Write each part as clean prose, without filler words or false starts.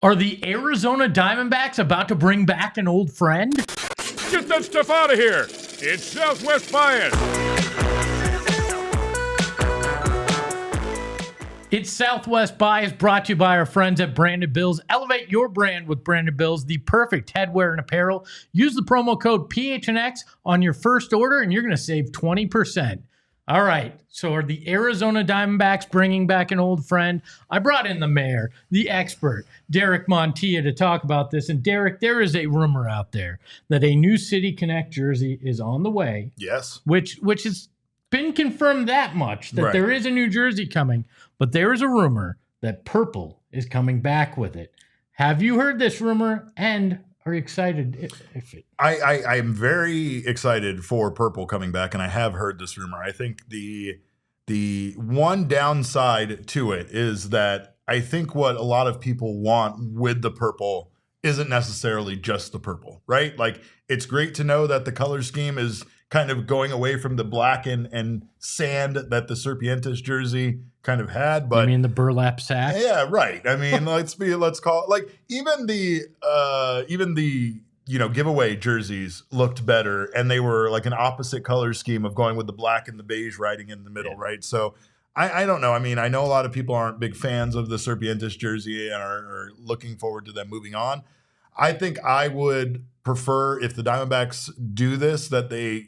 Are the Arizona Diamondbacks about to bring back an old friend? Get that stuff out of here! It's Southwest Bias! It's Southwest Bias, brought to you by our friends at Branded Bills. Elevate your brand with Branded Bills, the perfect headwear and apparel. Use the promo code PHNX on your first order, and you're going to save 20%. All right, so are the Arizona Diamondbacks bringing back an old friend? I brought in the mayor, the expert, Derek Montilla, to talk about this. And Derek, there is a rumor out there that a new City Connect jersey is on the way. Yes. Which has been confirmed that much, that Right. there is a new jersey coming. But there is a rumor that purple is coming back with it. Have you heard this rumor? And are you excited if it... I'm very excited for purple coming back, and I have heard this rumor. I think the one downside to it is that I think what a lot of people want with the purple isn't necessarily just the purple, right? Like, it's great to know that the color scheme is kind of going away from the black and sand that the Serpientes jersey kind of had, but You mean the burlap sack? yeah, right. I mean, let's call it like even the giveaway jerseys looked better, and they were like an opposite color scheme of going with the black and the beige riding in the middle, right? So I don't know. I mean, I know a lot of people aren't big fans of the Serpientes jersey and are looking forward to them moving on. I think I would prefer, if the Diamondbacks do this, that they,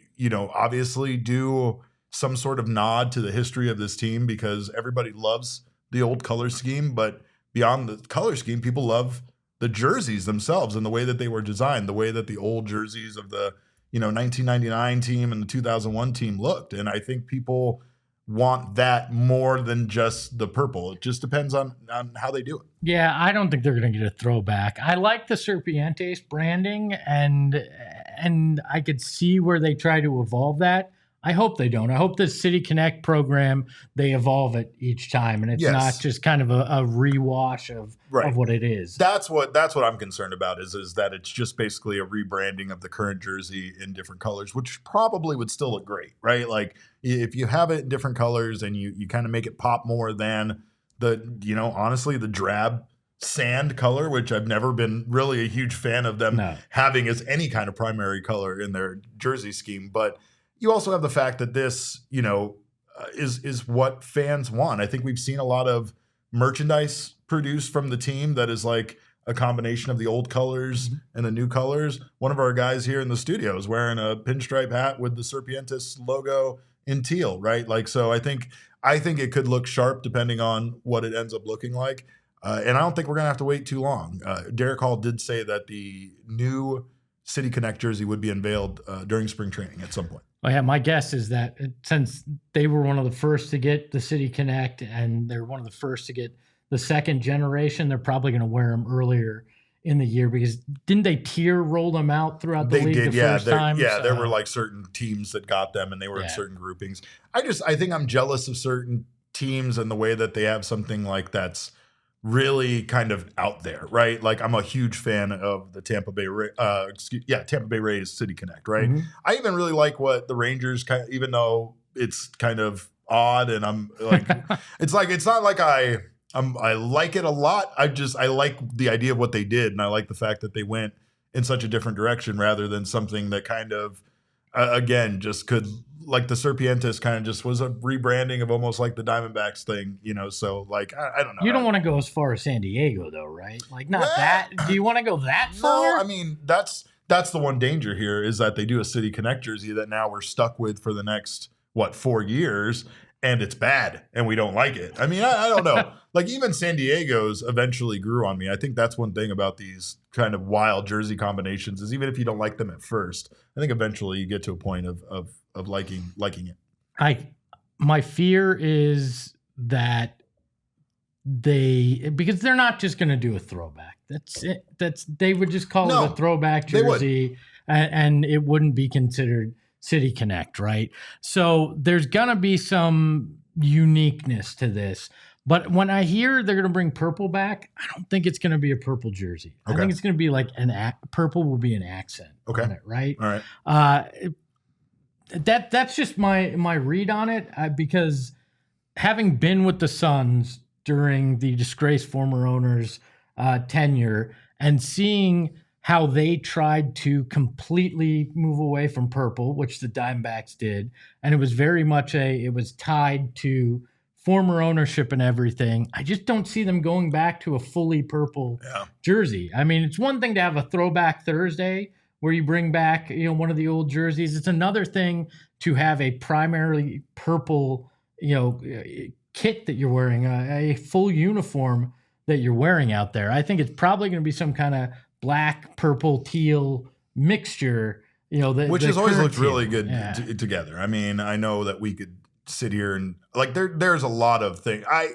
obviously do some sort of nod to the history of this team, because everybody loves the old color scheme. But beyond the color scheme, people love the jerseys themselves and the way that they were designed, the way that the old jerseys of the 1999 team and the 2001 team looked. And I think people want that more than just the purple. It just depends on how they do it. Yeah, I don't think they're going to get a throwback. I like the Serpientes branding, and I could see where they try to evolve that. I hope they don't. I hope the City Connect program, they evolve it each time, and it's not just kind of a rewash of what it is. That's what I'm concerned about is that it's just basically a rebranding of the current jersey in different colors, which probably would still look great, right? Like, if you have it in different colors and you kind of make it pop more than honestly, the drab sand color, which I've never been really a huge fan of them having as any kind of primary color in their jersey scheme. But you also have the fact that this, is what fans want. I think we've seen a lot of merchandise produced from the team that is like a combination of the old colors and the new colors. One of our guys here in the studio is wearing a pinstripe hat with the Serpientes logo in teal, right? Like, so I think it could look sharp depending on what it ends up looking like. And I don't think we're going to have to wait too long. Derek Hall did say that the new City Connect jersey would be unveiled during spring training at some point. Well, yeah, my guess is that since they were one of the first to get the City Connect and they're one of the first to get the second generation, they're probably going to wear them earlier in the year, because didn't they tier roll them out throughout the league the first time? Yeah, there were like certain teams that got them, and they were in certain groupings. I think I'm jealous of certain teams and the way that they have something like that's really kind of out there, right? Like, I'm a huge fan of the Tampa Bay Rays City Connect, right? Mm-hmm. I even really like what the Rangers even though it's kind of odd, and I'm like, it's not like I like it a lot. I like the idea of what they did, and I like the fact that they went in such a different direction rather than something that kind of, again, just could, like the Serpientes kind of just was a rebranding of almost like the Diamondbacks thing, so like, I don't know. You don't want to go as far as San Diego though, right? Like, not that. Do you want to go that far? No, I mean, that's the one danger here, is that they do a City Connect jersey that now we're stuck with for the next, 4 years, and it's bad and we don't like it. I mean, I don't know. Like, even San Diego's eventually grew on me. I think that's one thing about these kind of wild jersey combinations, is even if you don't like them at first, I think eventually you get to a point of liking it. My fear is that because they're not just going to do a throwback. That's it. They would just call it a throwback jersey, and it wouldn't be considered City Connect, right? So there's going to be some uniqueness to this. But when I hear they're going to bring purple back, I don't think it's going to be a purple jersey. Okay. I think it's going to be like purple will be an accent on it, right? All right. That's just my read on it, because having been with the Suns during the disgraced former owner's tenure, and seeing how they tried to completely move away from purple, which the Diamondbacks did. And it was very much it was tied to former ownership and everything. I just don't see them going back to a fully purple jersey. I mean, it's one thing to have a throwback Thursday where you bring back, one of the old jerseys. It's another thing to have a primarily purple, kit that you're wearing, a full uniform that you're wearing out there. I think it's probably going to be some kind of black, purple, teal mixture, which has always looked really good together. I mean, I know that we could sit here and there's a lot of things. I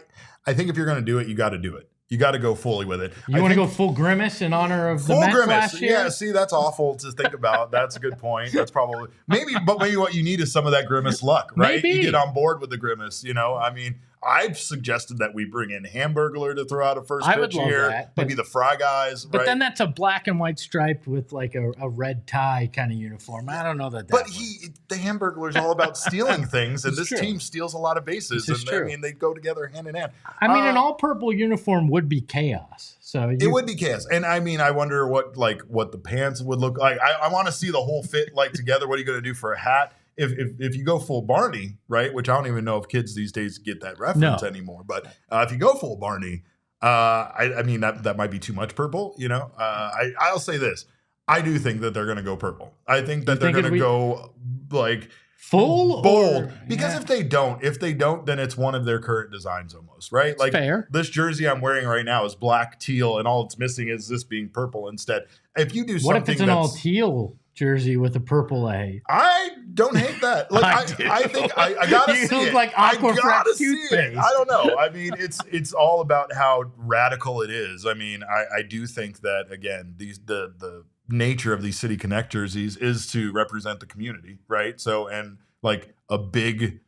think if you're going to do it, you got to do it. You got to go fully with it. You want to go full grimace in honor of the Mets last year? Yeah, see, that's awful to think about. That's a good point. That's probably maybe what you need is some of that grimace luck, right? Maybe. You get on board with the grimace. I mean, I've suggested that we bring in Hamburglar to throw out a first pitch here. That, maybe the Fry Guys, but then that's a black and white striped with like a red tie kind of uniform. I don't know that. But the Hamburglar's all about stealing things, and this team steals a lot of bases. I mean, they go together hand in hand. I mean, an all purple uniform would be chaos. So it would be chaos, and I mean, I wonder what the pants would look like. I want to see the whole fit together. What are you going to do for a hat? If you go full Barney, right, which I don't even know if kids these days get that reference anymore, but if you go full Barney, I mean that might be too much purple. I'll say this: I do think that they're going to go purple. I think that they're going to go like full bold because if they don't, then it's one of their current designs almost, right? Like fair. This jersey I'm wearing right now is black, teal, and all it's missing is this being purple instead. If you do something, what if it's an all teal jersey with a purple A? I don't hate that. Like I think I gotta see it. You look like Aquafresh toothpaste. I don't know. I mean, it's all about how radical it is. I mean, I do think that again, the nature of these City Connect jerseys is to represent the community, right? So and like a big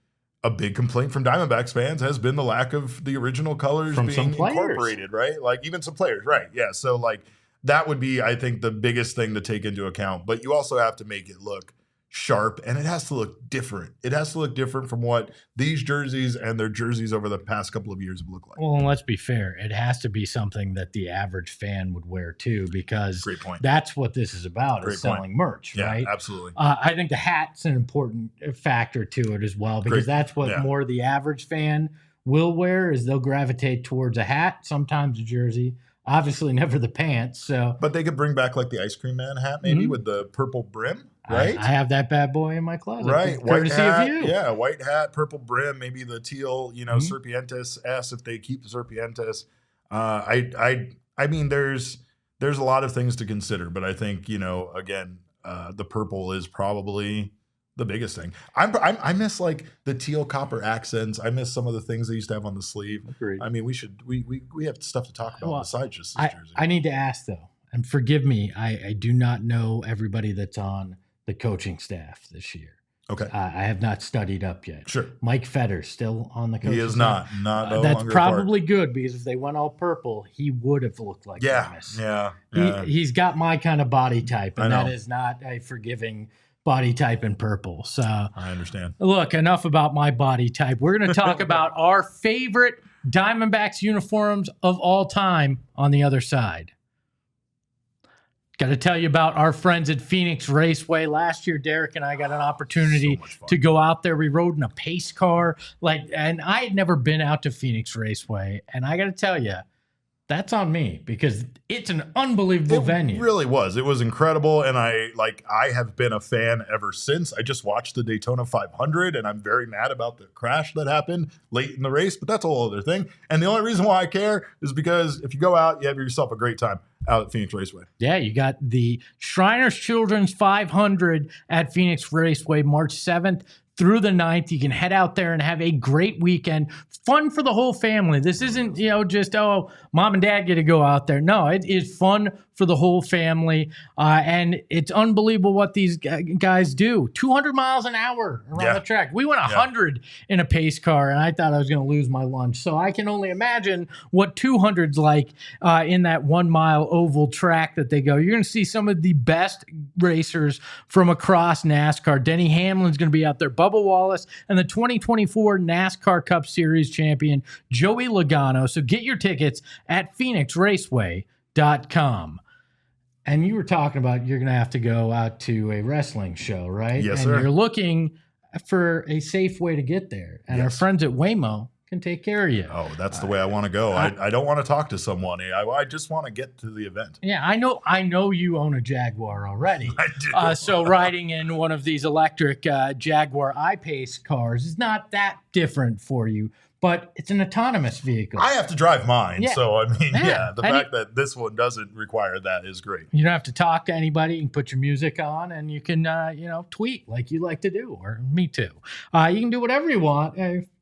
complaint from Diamondbacks fans has been the lack of the original colors from being incorporated, right? Like even some players, right? Yeah. So like that would be, I think, the biggest thing to take into account. But you also have to make it look sharp, and it has to look different. It has to look different from what these jerseys and their jerseys over the past couple of years have looked like. Well, and let's be fair. It has to be something that the average fan would wear too, because Great point. That's what this is about, is selling merch, right? Yeah, absolutely. I think the hat's an important factor to it as well, because that's what more the average fan will wear, is they'll gravitate towards a hat, sometimes a jersey. Obviously, never the pants. But they could bring back like the Ice Cream Man hat, maybe with the purple brim, right? I have that bad boy in my closet, right? White hat, of you. Yeah, white hat, purple brim, maybe the teal, Serpientes S if they keep the Serpientes. I mean, there's a lot of things to consider, but I think again, the purple is probably the biggest thing. I miss like the teal copper accents. I miss some of the things they used to have on the sleeve. Agreed. I mean, we have stuff to talk about besides just this jersey. I need to ask though, and forgive me, I do not know everybody that's on the coaching staff this year. Okay. I have not studied up yet. Sure. Mike Fetter's still on the coaching staff. He is not. No that's longer probably good, because if they went all purple, he would have looked like Dennis. Yeah. He's got my kind of body type, and that is not a forgiving body type in purple. So I understand. Look, enough about my body type. We're going to talk about our favorite Diamondbacks uniforms of all time on the other side. Got to tell you about our friends at Phoenix Raceway. Last year, Derek and I got an opportunity to go out there. We rode in a pace car, and I had never been out to Phoenix Raceway. And I got to tell you, that's on me, because it's an unbelievable venue. It really was. It was incredible, and I have been a fan ever since. I just watched the Daytona 500, and I'm very mad about the crash that happened late in the race, but that's a whole other thing. And the only reason why I care is because if you go out, you have yourself a great time out at Phoenix Raceway. Yeah, you got the Shriners Children's 500 at Phoenix Raceway, March 7th through the 9th. You can head out there and have a great weekend. Fun for the whole family. This isn't, just, mom and dad get to go out there. No, it is fun for the whole family. And it's unbelievable what these guys do. 200 miles an hour around the track. We went 100 in a pace car, and I thought I was going to lose my lunch. So I can only imagine what 200's like in that 1 mile oval track that they go. You're going to see some of the best racers from across NASCAR. Denny Hamlin's going to be out there. Bubba Bubba Wallace and the 2024 NASCAR Cup Series champion, Joey Logano. So get your tickets at PHNXRaceway.com. And you were talking about you're going to have to go out to a wrestling show, right? Yes, and sir. You're looking for a safe way to get there. And our friends at Waymo can take care of you. Oh, that's the way I want to go. I don't want to talk to someone. I just want to get to the event. Yeah, I know you own a Jaguar already. I do. So riding in one of these electric Jaguar I-Pace cars is not that different for you, but it's an autonomous vehicle. I have to drive mine. Yeah. So, I mean, the And fact that this one doesn't require that is great. You don't have to talk to anybody. You can put your music on and you can, tweet like you like to do, or me too. You can do whatever you want.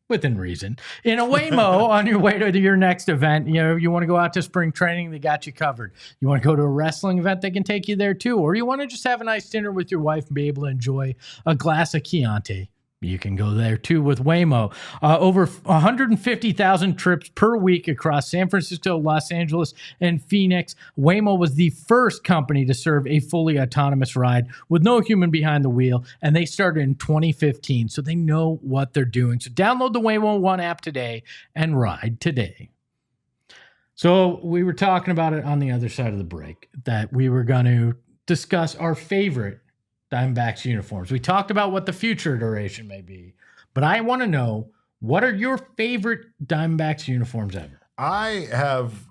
Within reason. In a Waymo, on your way to your next event, you want to go out to spring training, they got you covered. You want to go to a wrestling event, they can take you there too. Or you want to just have a nice dinner with your wife and be able to enjoy a glass of Chianti. You can go there too with Waymo. Over 150,000 trips per week across San Francisco, Los Angeles, and Phoenix. Waymo was the first company to serve a fully autonomous ride with no human behind the wheel, and they started in 2015, so they know what they're doing. So download the Waymo One app today and ride today. So we were talking about it on the other side of the break, that we were going to discuss our favorite Diamondbacks uniforms. We talked about what the future iteration may be, but I want to know, what are your favorite Diamondbacks uniforms ever? I have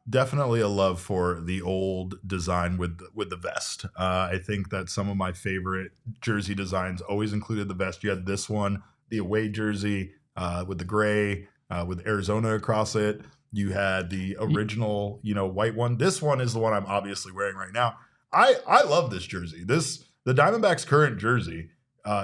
definitely a love for the old design with the vest. I think that some of my favorite jersey designs always included the vest. You had this one, the away jersey with the gray with Arizona across it. You had the original, white one. This one is the one I'm obviously wearing right now. I love this jersey. The Diamondbacks' current jersey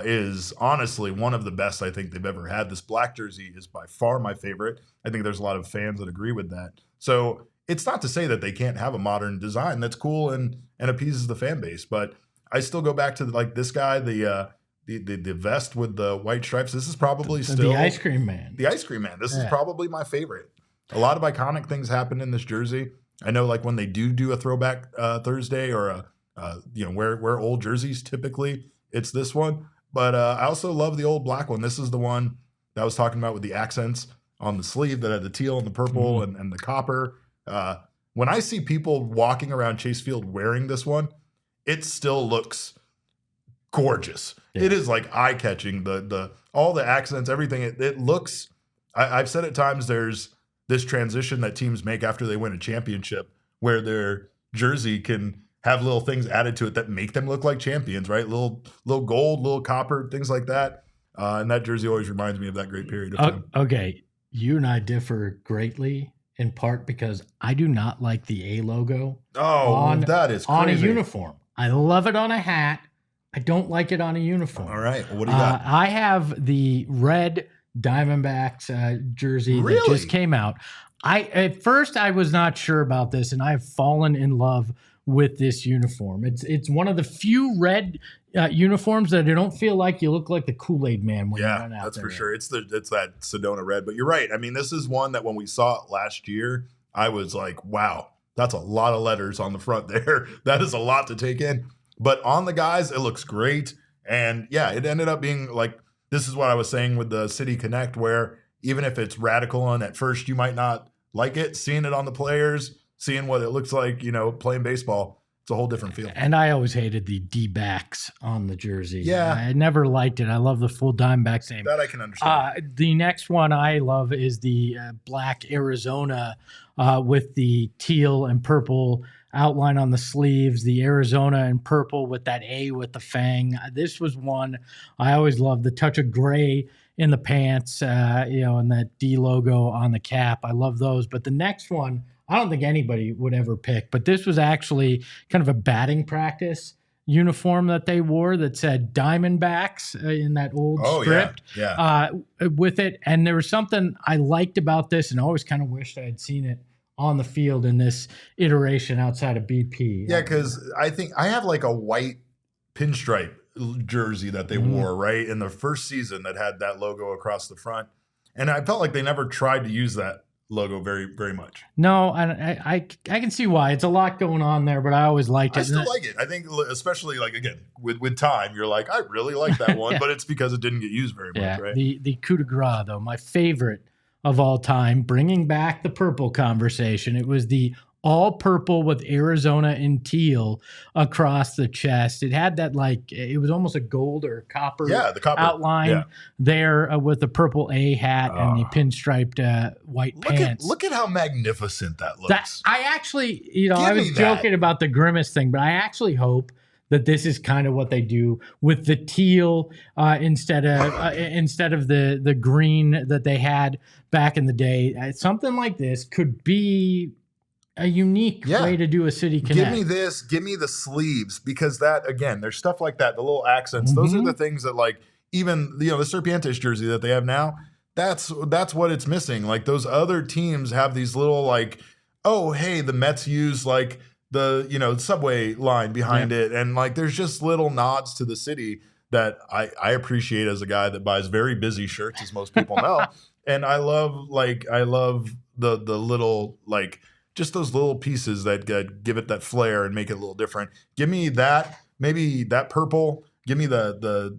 is honestly one of the best I think they've ever had. This black jersey is by far my favorite. I think there's a lot of fans that agree with that. So it's not to say that they can't have a modern design that's cool and appeases the fan base, but I still go back to this guy, the vest with the white stripes. This is probably still the ice cream man. The ice cream man. This is probably my favorite. A lot of iconic things happen in this jersey. I know, like when they do a throwback Thursday or wear old jerseys, typically it's this one. But I also love the old black one. This is the one that I was talking about with the accents on the sleeve that had the teal and the purple and the copper. When I see people walking around Chase Field wearing this one, it still looks gorgeous. Yeah. It is like eye-catching. The all the accents, everything. It looks. I've said at times there's this transition that teams make after they win a championship, where their jersey can have little things added to it that make them look like champions, right? Little gold, little copper, things like that. And that jersey always reminds me of that great period of time. Okay, you and I differ greatly, in part because I do not like the A logo. That is crazy. On a uniform. I love it on a hat. I don't like it on a uniform. All right, well, what do you got? I have the red Diamondbacks jersey that just came out. At first I was not sure about this, and I've fallen in love with this uniform. It's one of the few red uniforms that I don't feel like you look like the Kool-Aid man when you run out there. Yeah, that's for sure. It's that Sedona red, but you're right. I mean, this is one that when we saw it last year, I was like, wow, that's a lot of letters on the front there. That is a lot to take in. But on the guys, it looks great. And yeah, it ended up being like, this is what I was saying with the City Connect, where even if it's radical and at first you might not like it, seeing it on the players, seeing what it looks like, playing baseball, it's a whole different feel. And I always hated the D-backs on the jersey. Yeah. I never liked it. I love the full Diamondbacks name. That I can understand. The next one I love is the black Arizona with the teal and purple outline on the sleeves, the Arizona and purple with that A with the fang. This was one I always loved. The touch of gray in the pants, and that D logo on the cap. I love those. But the next one, I don't think anybody would ever pick, but this was actually kind of a batting practice uniform that they wore that said Diamondbacks in that old script with it. And there was something I liked about this and always kind of wished I had seen it on the field in this iteration outside of BP. Yeah, because I think I have like a white pinstripe jersey that they wore, right, in the first season that had that logo across the front. And I felt like they never tried to use that logo very, very much. No, I can see why. It's a lot going on there, but I always liked it. I still like it. I think, especially like again with time, you're like, I really like that one, but it's because it didn't get used very much, right? The coup de grace, though, my favorite of all time, bringing back the purple conversation. It was the all purple with Arizona and teal across the chest. It had that it was almost a gold or copper, the copper outline there with the purple A hat and the pinstriped white pants. Look at how magnificent that looks. I actually, I was joking about the grimace thing, but I actually hope that this is kind of what they do with the teal instead of the green that they had back in the day. Something like this could be a unique way to do a City Connect. Give me this. Give me the sleeves, because that, again, there's stuff like that. The little accents. Those are the things that, like, even the Serpientes jersey that they have now. That's what it's missing. Like, those other teams have these little, like, oh, hey, the Mets use like the subway line behind it, and like there's just little nods to the city that I appreciate as a guy that buys very busy shirts, as most people know. And I love the little, like, just those little pieces that give it that flair and make it a little different. Give me that, maybe that purple. Give me the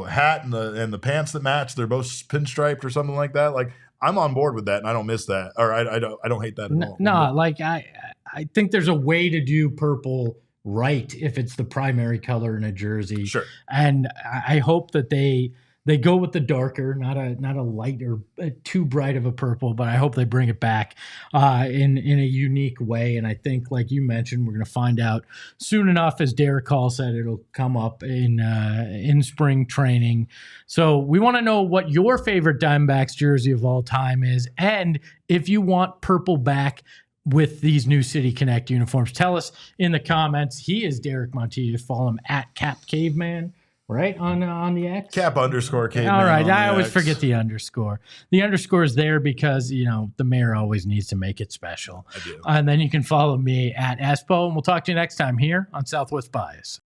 hat and the pants that match. They're both pinstriped or something like that. Like, I'm on board with that, and I don't miss that, or I don't hate that at all. No, like I think there's a way to do purple right if it's the primary color in a jersey. Sure. And I hope that they go with the darker, not a light or too bright of a purple, but I hope they bring it back in a unique way. And I think, like you mentioned, we're going to find out soon enough. As Derek Hall said, it'll come up in spring training. So we want to know what your favorite Diamondbacks jersey of all time is, and if you want purple back with these new City Connect uniforms. Tell us in the comments. He is Derek Montilla. Follow him at Cap Caveman. Right on the X? Cap_Caveman. All right. I always forget the underscore. The underscore is there because, the mayor always needs to make it special. I do. And then you can follow me at Espo, and we'll talk to you next time here on Southwest Bias.